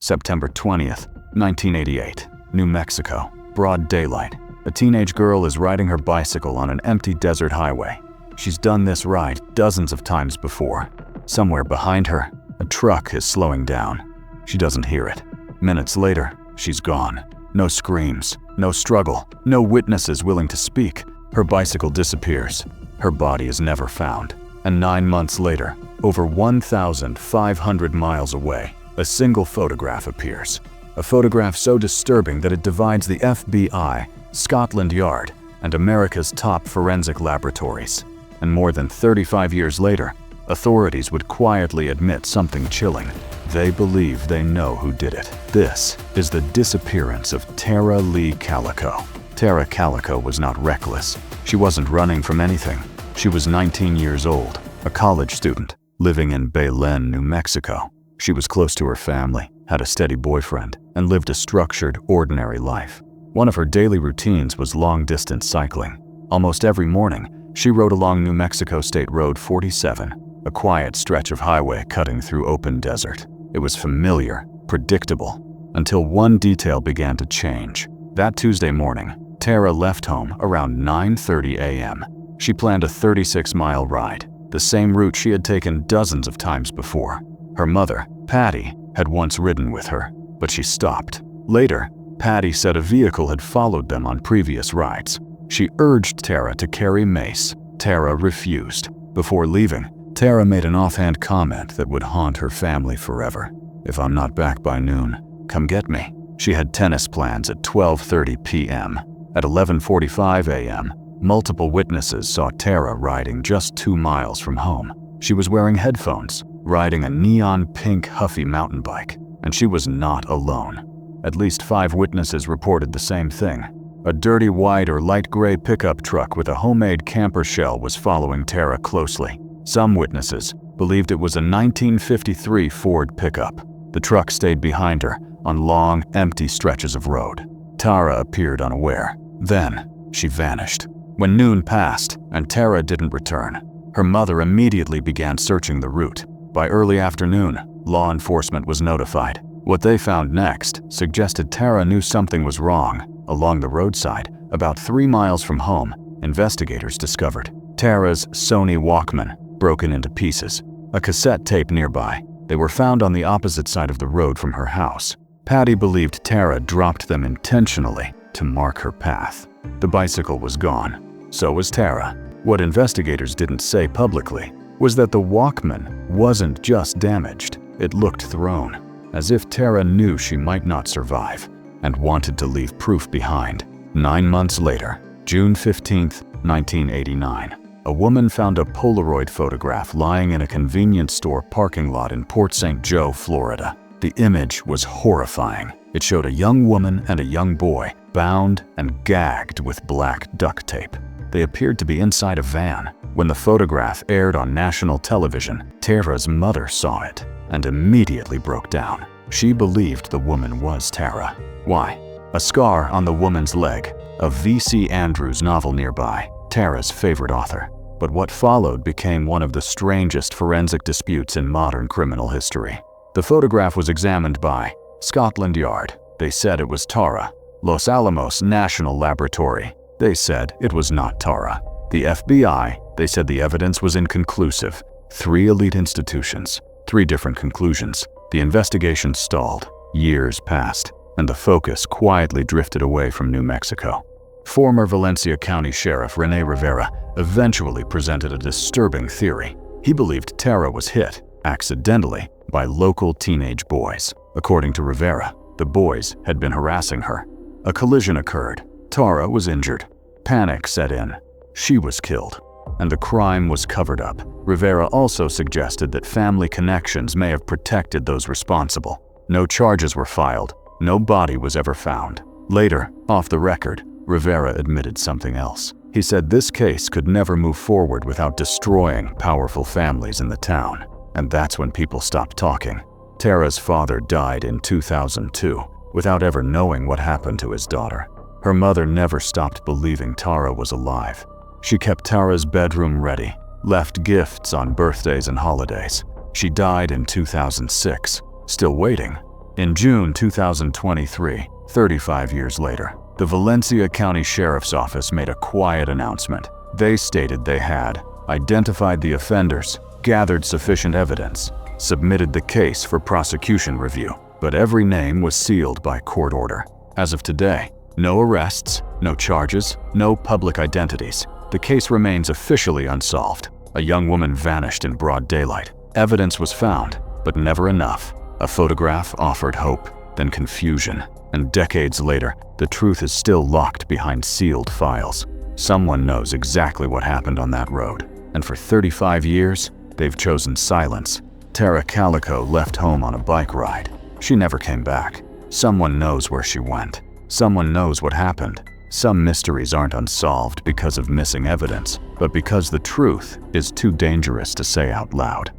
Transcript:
September 20th, 1988, New Mexico, broad daylight. A teenage girl is riding her bicycle on an empty desert highway. She's done this ride dozens of times before. Somewhere behind her, a truck is slowing down. She doesn't hear it. Minutes later, she's gone. No screams, no struggle, no witnesses willing to speak. Her bicycle disappears. Her body is never found. And 9 months later, over 1,500 miles away, a single photograph appears. A photograph so disturbing that it divides the FBI, Scotland Yard, and America's top forensic laboratories. And more than 35 years later, authorities would quietly admit something chilling. They believe they know who did it. This is the disappearance of Tara Leigh Calico. Tara Calico was not reckless. She wasn't running from anything. She was 19 years old, a college student, living in Belen, New Mexico. She was close to her family, had a steady boyfriend, and lived a structured, ordinary life. One of her daily routines was long-distance cycling. Almost every morning, she rode along New Mexico State Road 47, a quiet stretch of highway cutting through open desert. It was familiar, predictable, until one detail began to change. That Tuesday morning, Tara left home around 9:30 a.m. She planned a 36-mile ride, the same route she had taken dozens of times before. Her mother, Patty, had once ridden with her, but she stopped. Later, Patty said a vehicle had followed them on previous rides. She urged Tara to carry mace. Tara refused. Before leaving, Tara made an offhand comment that would haunt her family forever. "If I'm not back by noon, come get me." She had tennis plans at 12:30 p.m. At 11:45 a.m., multiple witnesses saw Tara riding just 2 miles from home. She was wearing headphones, riding a neon pink Huffy mountain bike, and she was not alone. At least 5 witnesses reported the same thing. A dirty white or light gray pickup truck with a homemade camper shell was following Tara closely. Some witnesses believed it was a 1953 Ford pickup. The truck stayed behind her on long, empty stretches of road. Tara appeared unaware. Then, she vanished. When noon passed and Tara didn't return, her mother immediately began searching the route. By early afternoon, law enforcement was notified. What they found next suggested Tara knew something was wrong. Along the roadside, about 3 miles from home, investigators discovered Tara's Sony Walkman, broken into pieces. A cassette tape nearby. They were found on the opposite side of the road from her house. Patty believed Tara dropped them intentionally to mark her path. The bicycle was gone. So was Tara. What investigators didn't say publicly was that the Walkman wasn't just damaged. It looked thrown, as if Tara knew she might not survive and wanted to leave proof behind. 9 months later, June 15, 1989, a woman found a Polaroid photograph lying in a convenience store parking lot in Port St. Joe, Florida. The image was horrifying. It showed a young woman and a young boy bound and gagged with black duct tape. They appeared to be inside a van. When the photograph aired on national television, Tara's mother saw it and immediately broke down. She believed the woman was Tara. Why? A scar on the woman's leg. A V.C. Andrews novel nearby, Tara's favorite author. But what followed became one of the strangest forensic disputes in modern criminal history. The photograph was examined by Scotland Yard. They said it was Tara. Los Alamos National Laboratory. They said it was not Tara. The FBI, they said the evidence was inconclusive. 3 elite institutions, 3 different conclusions. The investigation stalled. Years passed, and the focus quietly drifted away from New Mexico. Former Valencia County Sheriff Rene Rivera eventually presented a disturbing theory. He believed Tara was hit, accidentally, by local teenage boys. According to Rivera, the boys had been harassing her. A collision occurred. Tara was injured. Panic set in. She was killed, and the crime was covered up. Rivera also suggested that family connections may have protected those responsible. No charges were filed. No body was ever found. Later, off the record, Rivera admitted something else. He said this case could never move forward without destroying powerful families in the town. And that's when people stopped talking. Tara's father died in 2002 without ever knowing what happened to his daughter. Her mother never stopped believing Tara was alive. She kept Tara's bedroom ready, left gifts on birthdays and holidays. She died in 2006, still waiting, In June 2023, 35 years later, the Valencia County Sheriff's Office made a quiet announcement. They stated they had identified the offenders, gathered sufficient evidence, submitted the case for prosecution review, but every name was sealed by court order. As of today, no arrests, no charges, no public identities. The case remains officially unsolved. A young woman vanished in broad daylight. Evidence was found, but never enough. A photograph offered hope, then confusion. And decades later, the truth is still locked behind sealed files. Someone knows exactly what happened on that road. And for 35 years, they've chosen silence. Tara Calico left home on a bike ride. She never came back. Someone knows where she went. Someone knows what happened. Some mysteries aren't unsolved because of missing evidence, but because the truth is too dangerous to say out loud.